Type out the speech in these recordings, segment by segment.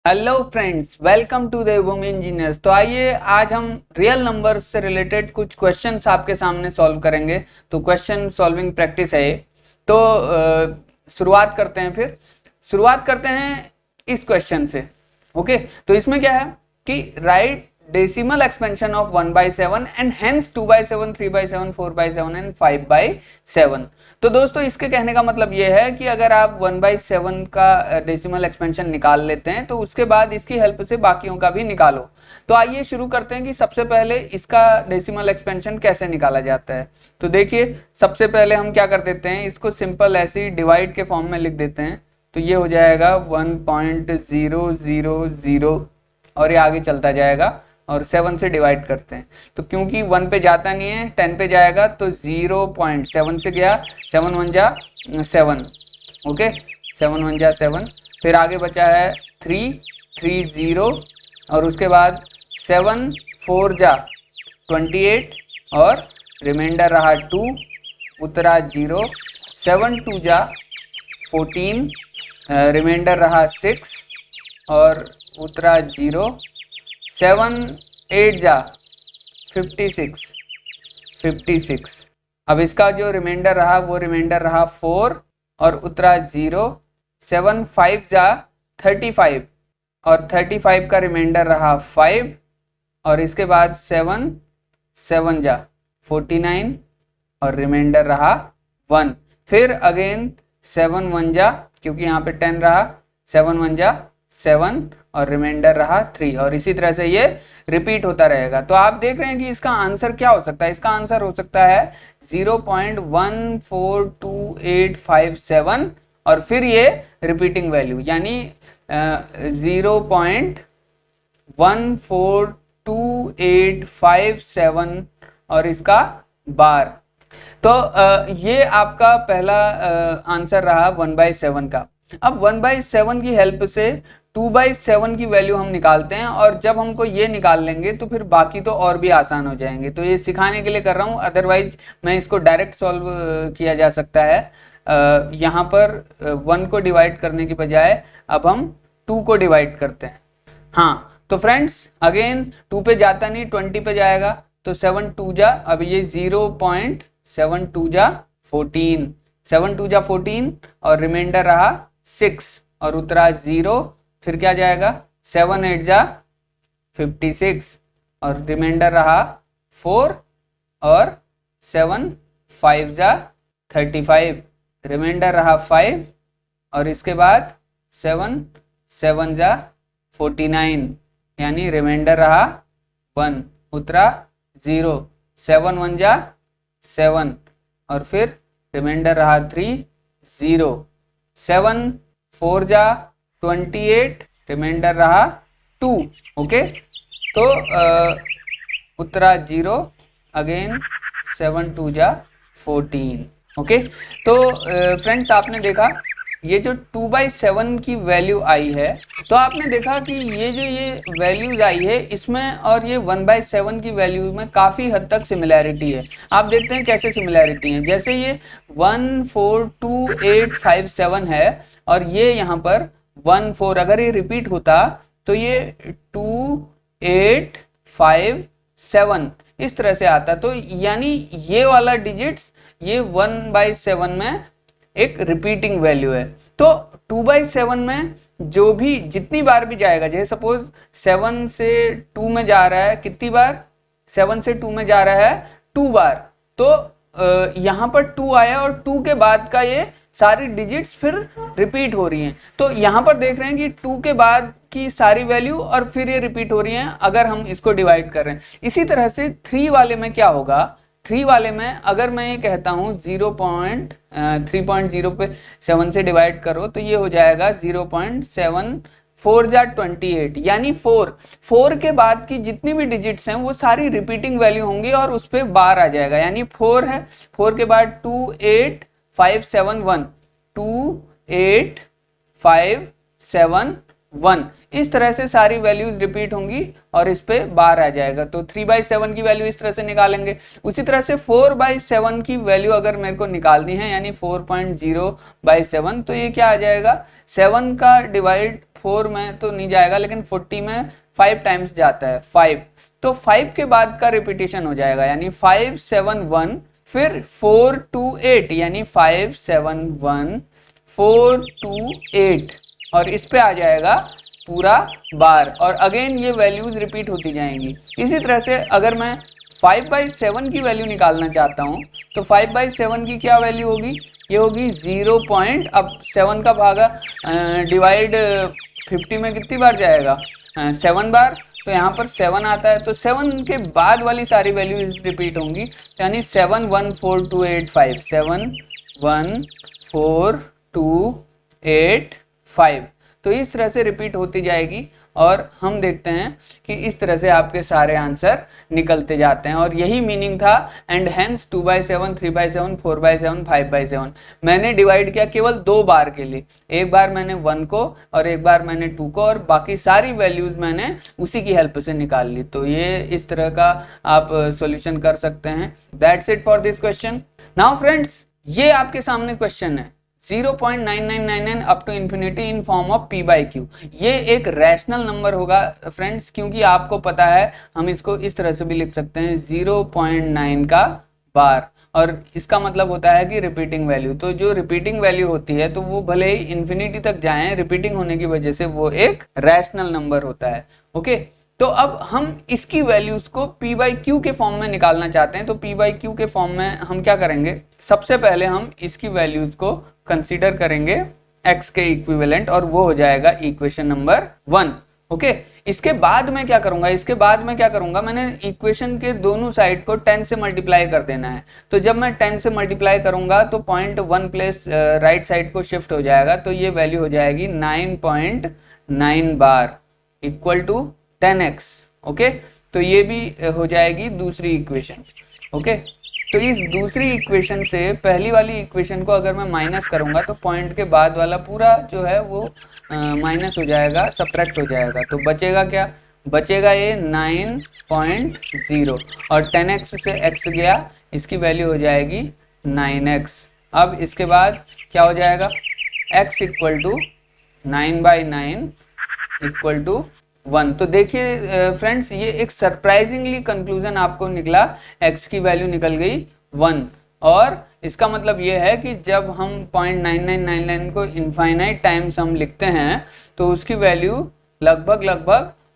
Hello friends, welcome to Devbhoomi engineers. तो आइए आज हम रियल नंबर्स से रिलेटेड कुछ क्वेश्चंस आपके सामने सॉल्व करेंगे। तो क्वेश्चन सॉल्विंग प्रैक्टिस है ये। तो शुरुआत करते हैं। शुरुआत करते हैं इस क्वेश्चन से। ओके, तो इसमें क्या है कि right decimal expansion of 1/7 and hence 2/7, 3/7, 4/7 and 5/7। तो दोस्तों इसके कहने का मतलब ये है कि अगर आप 1/7 का डेसिमल एक्सपेंशन निकाल लेते हैं तो उसके बाद इसकी हेल्प से बाकियों का भी निकालो। तो आइए शुरू करते हैं कि सबसे पहले इसका डेसिमल एक्सपेंशन कैसे निकाला जाता है। तो देखिए, सबसे पहले हम क्या कर देते हैं, इसको सिंपल ऐसे ही डिवाइड के फॉर्म में लिख देते हैं। तो ये हो जाएगा 1.000 और ये आगे चलता जाएगा और 7 से डिवाइड करते हैं। तो क्योंकि 1 पे जाता नहीं है, 10 पे जाएगा, तो 0.7 से गया, 7 1 जा 7। ओके, 7 1 जा 7। फिर आगे बचा है 3 और उसके बाद 7 4 जा 28 और रिमाइंडर रहा 2, उतरा 0। 7 2 जा 14, रिमाइंडर रहा 6 और उतरा 0। 7 8 जा 56। अब इसका जो रिमाइंडर रहा वो रिमाइंडर रहा 4 और उतरा 0। 7 5 जा 35 और 35 का रिमाइंडर रहा 5 और इसके बाद 7 7 जा 49 और रिमाइंडर रहा 1। फिर अगेन 7 1 जा, क्योंकि यहाँ पे 10 रहा, 7 1 जा 7 और रिमाइंडर रहा 3 और इसी तरह से ये रिपीट होता रहेगा। तो आप देख रहे हैं कि इसका आंसर क्या हो सकता है। इसका आंसर हो सकता है 0.142857 और फिर ये रिपीटिंग वैल्यू यानी 0.142857 और इसका बार। तो ये आपका पहला आंसर रहा 1/7 का। अब 1/7 की हेल्प से 2/7 की वैल्यू हम निकालते हैं और जब हमको ये निकाल लेंगे तो फिर बाकी तो और भी आसान हो जाएंगे। तो ये सिखाने के लिए कर रहा हूँ, अदरवाइज मैं इसको डायरेक्ट सॉल्व किया जा सकता है। यहाँ पर 1 को डिवाइड करने की बजाय अब हम 2 को डिवाइड करते हैं। हाँ, तो फ्रेंड्स अगेन 2 पे जाता नहीं, 20 पे जाएगा, तो 7 2 जा, अब ये 0.7 2 जा 14, 7 2 जा 14 और रिमाइंडर रहा 6 और उतरा 0। फिर क्या जाएगा, 7 8 जा 56 और रिमाइंडर रहा 4 और 7 5 जा 35, रिमाइंडर रहा 5 और इसके बाद 7 7 जा 49 यानी रिमाइंडर रहा 1, उतरा 0। 7 1 जा 7 और फिर रिमाइंडर रहा 3 0। 7 4 जा 28, रिमाइंडर रहा 2। ओके, तो उतरा 0, अगेन 7 2 जा 14। ओके, तो फ्रेंड्स आपने देखा ये जो 2/7 की वैल्यू आई है, तो आपने देखा कि ये वैल्यूज आई है इसमें और ये 1/7 की वैल्यू में काफ़ी हद तक सिमिलैरिटी है। आप देखते हैं कैसे सिमिलैरिटी है, जैसे ये 1 4 2 8 5 7 है और ये यहाँ पर 1 4, अगर ये रिपीट होता तो ये 2 8 5 7 इस तरह से आता। तो यानी ये वाला डिजिट्स ये 1/7 में एक रिपीटिंग वैल्यू है। तो 2/7 में जो भी जितनी बार भी जाएगा, जैसे सपोज 7 से 2 में जा रहा है, कितनी बार, 7 से 2 में जा रहा है 2 बार, तो यहाँ पर 2 आया और 2 के बाद का ये सारी डिजिट्स फिर रिपीट हो रही हैं। तो यहाँ पर देख रहे हैं कि 2 के बाद की सारी वैल्यू और फिर ये रिपीट हो रही हैं अगर हम इसको डिवाइड कर रहे हैं। इसी तरह से 3 वाले में क्या होगा, 3 वाले में अगर मैं ये कहता हूँ 3.0 पे 7 से डिवाइड करो तो ये हो जाएगा 0.7 4 जा 28 यानी 4 के बाद की जितनी भी डिजिट्स हैं वो सारी रिपीटिंग वैल्यू होंगी और उस पर बार आ जाएगा। यानी 4 है, 4 के बाद 2 8 5 7 1, 2 8 5 7 1, इस तरह से सारी वैल्यूज रिपीट होंगी और इस पे बार आ जाएगा। तो 3/7 की वैल्यू इस तरह से निकालेंगे। उसी तरह से 4/7 की वैल्यू अगर मेरे को निकालनी है, यानी 4.0/7, तो ये क्या आ जाएगा, 7 का डिवाइड 4 में तो नहीं जाएगा, लेकिन 40 में 5 टाइम्स जाता है, 5। तो 5 के बाद का रिपीटेशन हो जाएगा, यानी 5 7 1, फिर 4 2 8, यानी 5 7 1 4 2 8, और इस पे आ जाएगा पूरा बार, और अगेन ये वैल्यूज रिपीट होती जाएंगी। इसी तरह से अगर मैं 5/7 की वैल्यू निकालना चाहता हूं, तो 5/7 की क्या वैल्यू होगी, ये होगी 0 पॉइंट, अब 7 का भागा डिवाइड 50 में कितनी बार जाएगा, 7 बार, तो यहाँ पर 7 आता है, तो 7 के बाद वाली सारी वैल्यूज रिपीट होंगी, यानी 7 1 4 2 8 5, 7 1 4 2 8 5, तो इस तरह से रिपीट होती जाएगी, और हम देखते हैं कि इस तरह से आपके सारे आंसर निकलते जाते हैं। और यही मीनिंग था, एंड हेंस 2/7 3/7 4/7 5/7 मैंने डिवाइड किया केवल 2 बार के लिए, एक बार मैंने 1 को और एक बार मैंने 2 को, और बाकी सारी वैल्यूज मैंने उसी की हेल्प से निकाल ली। तो ये इस तरह का आप सॉल्यूशन कर सकते हैं। That's it for this question. Now friends, ये आपके सामने क्वेश्चन है 0.9999 up to infinity in form of p by q. ये एक रैशनल नंबर होगा फ्रेंड्स, क्योंकि आपको पता है हम इसको इस तरह से भी लिख सकते हैं 0.9 का बार, और इसका मतलब होता है कि रिपीटिंग वैल्यू। तो जो रिपीटिंग वैल्यू होती है, तो वो भले ही इंफिनिटी तक जाएं, रिपीटिंग होने की वजह से वो एक रैशनल नंबर होता है। ओके, तो अब हम इसकी वैल्यूज को p बाई क्यू के फॉर्म में निकालना चाहते हैं। तो p बाई क्यू के फॉर्म में हम क्या करेंगे, सबसे पहले हम इसकी वैल्यूज को कंसीडर करेंगे x के इक्विवेलेंट, और वो हो जाएगा इक्वेशन नंबर 1। ओके, इसके बाद मैं क्या करूंगा, मैंने इक्वेशन के दोनों साइड को 10 से मल्टीप्लाई कर देना है। तो जब मैं 10 से मल्टीप्लाई करूंगा तो 0.1 प्लेस राइट साइड को शिफ्ट हो जाएगा, तो ये वैल्यू हो जाएगी 9.9 बार इक्वल टू 10x। ओके, तो ये भी हो जाएगी दूसरी इक्वेशन। ओके, तो इस दूसरी इक्वेशन से पहली वाली इक्वेशन को अगर मैं माइनस करूंगा, तो पॉइंट के बाद वाला पूरा जो है वो माइनस हो जाएगा, सब्ट्रैक्ट हो जाएगा। तो बचेगा क्या, बचेगा ये 9.0, और 10x से x गया, इसकी वैल्यू हो जाएगी 9x। अब इसके बाद क्या हो जाएगा, x equal to 9/9 equal to 1। तो देखिए फ्रेंड्स, ये एक सरप्राइजिंगली कंक्लूजन आपको निकला, x की वैल्यू निकल गई 1, और इसका मतलब ये है कि जब हम 0.9999 को इनफाइनाइट टाइम्स हम लिखते हैं, तो उसकी वैल्यू लगभग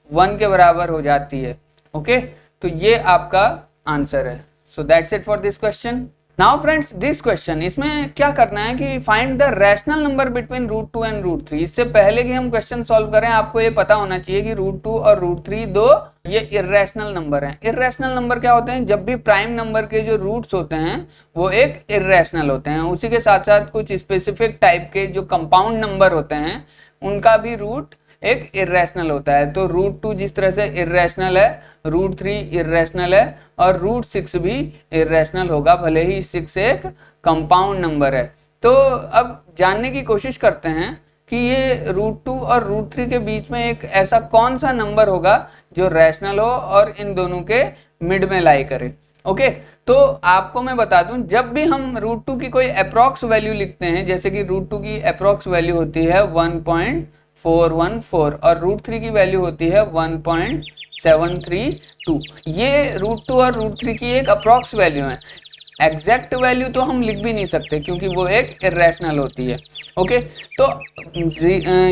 1 के बराबर हो जाती है। ओके, तो ये आपका आंसर है। So that's it for this question. Now friends, this question, इसमें क्या करना है कि find the rational number between √2 and √3। इससे पहले कि हम क्वेश्चन सॉल्व करें, आपको ये पता होना चाहिए कि √2 और √3 दो ये इर्रेशनल नंबर हैं। इर्रेशनल नंबर क्या होते हैं, जब भी प्राइम नंबर के जो रूट्स होते हैं वो एक इर्रेशनल होते हैं। उसी के साथ साथ कुछ स्पेसिफिक टाइप के जो कंपाउंड नंबर होते हैं, उनका भी रूट एक इर्रेशनल होता है। तो √2 जिस तरह से इर्रेशनल है, √3 इर्रेशनल है, और √6 भी इर्रेशनल होगा, भले ही 6 एक कंपाउंड नंबर है। तो अब जानने की कोशिश करते हैं कि ये √2 और √3 के बीच में एक ऐसा कौन सा नंबर होगा जो रैशनल हो और इन दोनों के मिड में लाई करे। ओके, तो आपको मैं बता दूं, जब भी हम √2 की कोई अप्रॉक्स वैल्यू लिखते हैं, जैसे कि √2 की अप्रॉक्स वैल्यू होती है 1.414 और √3 की वैल्यू होती है 1.732। ये √2 और √3 की एक अप्रॉक्स वैल्यू है। एग्जैक्ट वैल्यू तो हम लिख भी नहीं सकते, क्योंकि वो एक इर्रेशनल होती है। ओके, तो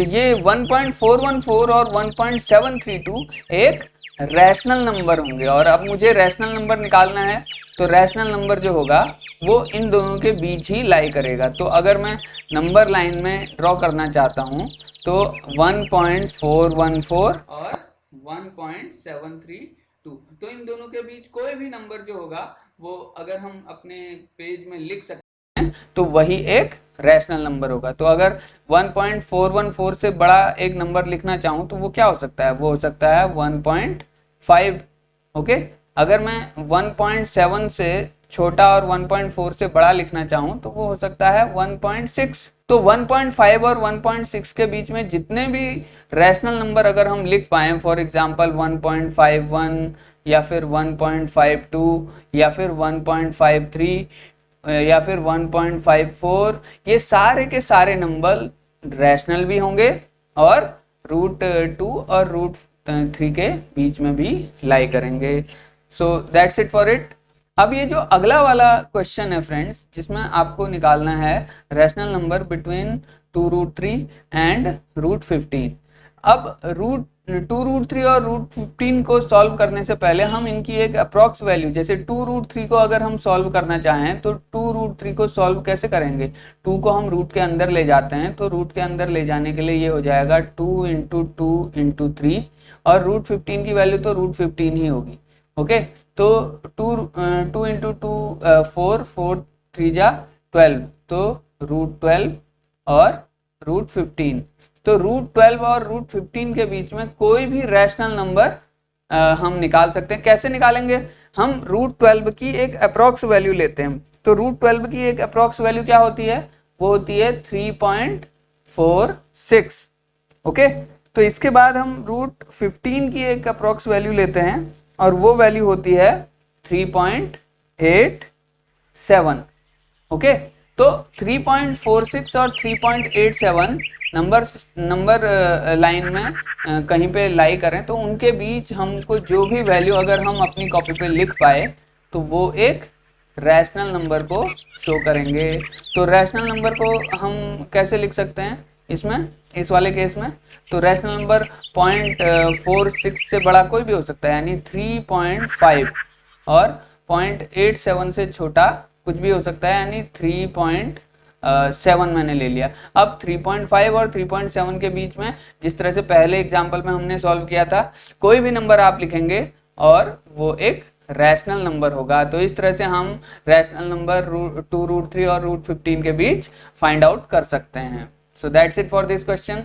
ये 1.414 और 1.732 एक रैशनल नंबर होंगे, और अब मुझे रैशनल नंबर निकालना है। तो रैशनल नंबर जो होगा वो इन दोनों के बीच ही लाई करेगा। तो अगर मैं नंबर लाइन में ड्रॉ करना चाहता हूँ, तो 1.414 और 1.732, तो इन दोनों के बीच कोई भी नंबर जो होगा वो अगर हम अपने पेज में लिख सकते हैं, तो वही एक रैशनल नंबर होगा। तो अगर 1.414 से बड़ा एक नंबर लिखना चाहूँ, तो वो क्या हो सकता है, वो हो सकता है 1.5। ओके, अगर मैं 1.7 से छोटा और 1.4 से बड़ा लिखना चाहूँ तो वो हो सकता है 1.6। तो 1.5 और 1.6 के बीच में जितने भी रैशनल नंबर अगर हम लिख पाए, फॉर एग्जांपल 1.51 या फिर 1.52 या फिर 1.53 या फिर 1.54, ये सारे के सारे नंबर रैशनल भी होंगे और √2 और √3 के बीच में भी लाई करेंगे। So that's it for it. अब ये जो अगला वाला क्वेश्चन है फ्रेंड्स, जिसमें आपको निकालना है रैशनल नंबर बिटवीन 2√3 एंड √15। अब √2√3 और √15 को सॉल्व करने से पहले हम इनकी एक अप्रॉक्स वैल्यू, जैसे 2√3 को अगर हम सॉल्व करना चाहें तो 2√3 को सॉल्व कैसे करेंगे, 2 को हम रूट के अंदर ले जाते हैं, तो रूट के अंदर ले जाने के लिए ये हो जाएगा 2 × 2 × 3 और √15 की वैल्यू तो √15 ही होगी। ओके, तो 2 × 2 4, 4 3 जा 12, तो √12 और √15। तो √12 और √15 के बीच में कोई भी रैशनल नंबर हम निकाल सकते हैं। कैसे निकालेंगे, हम √12 की एक अप्रॉक्स वैल्यू लेते हैं। तो √12 की एक अप्रॉक्स वैल्यू क्या होती है, वो होती है 3.46। ओके, तो इसके बाद हम √15 की एक अप्रॉक्स वैल्यू लेते हैं और वो वैल्यू होती है 3.87। ओके, तो 3.46 और 3.87 नंबर लाइन में कहीं पे लाई करें तो उनके बीच हमको जो भी वैल्यू अगर हम अपनी कॉपी पे लिख पाए तो वो एक रैशनल नंबर को शो करेंगे। तो रैशनल नंबर को हम कैसे लिख सकते हैं इसमें, इस वाले केस में, तो रैशनल नंबर 0.46 से बड़ा कोई भी हो सकता है, यानी 3.5, और 0.87 से छोटा कुछ भी हो सकता है, यानी 3.7 मैंने ले लिया। अब 3.5 और 3.7 के बीच में जिस तरह से पहले एग्जाम्पल में हमने सॉल्व किया था, कोई भी नंबर आप लिखेंगे और वो एक रैशनल नंबर होगा। तो इस तरह से हम रैशनल नंबर 2√3 और √15 के बीच फाइंड आउट कर सकते हैं। So that's it for this question.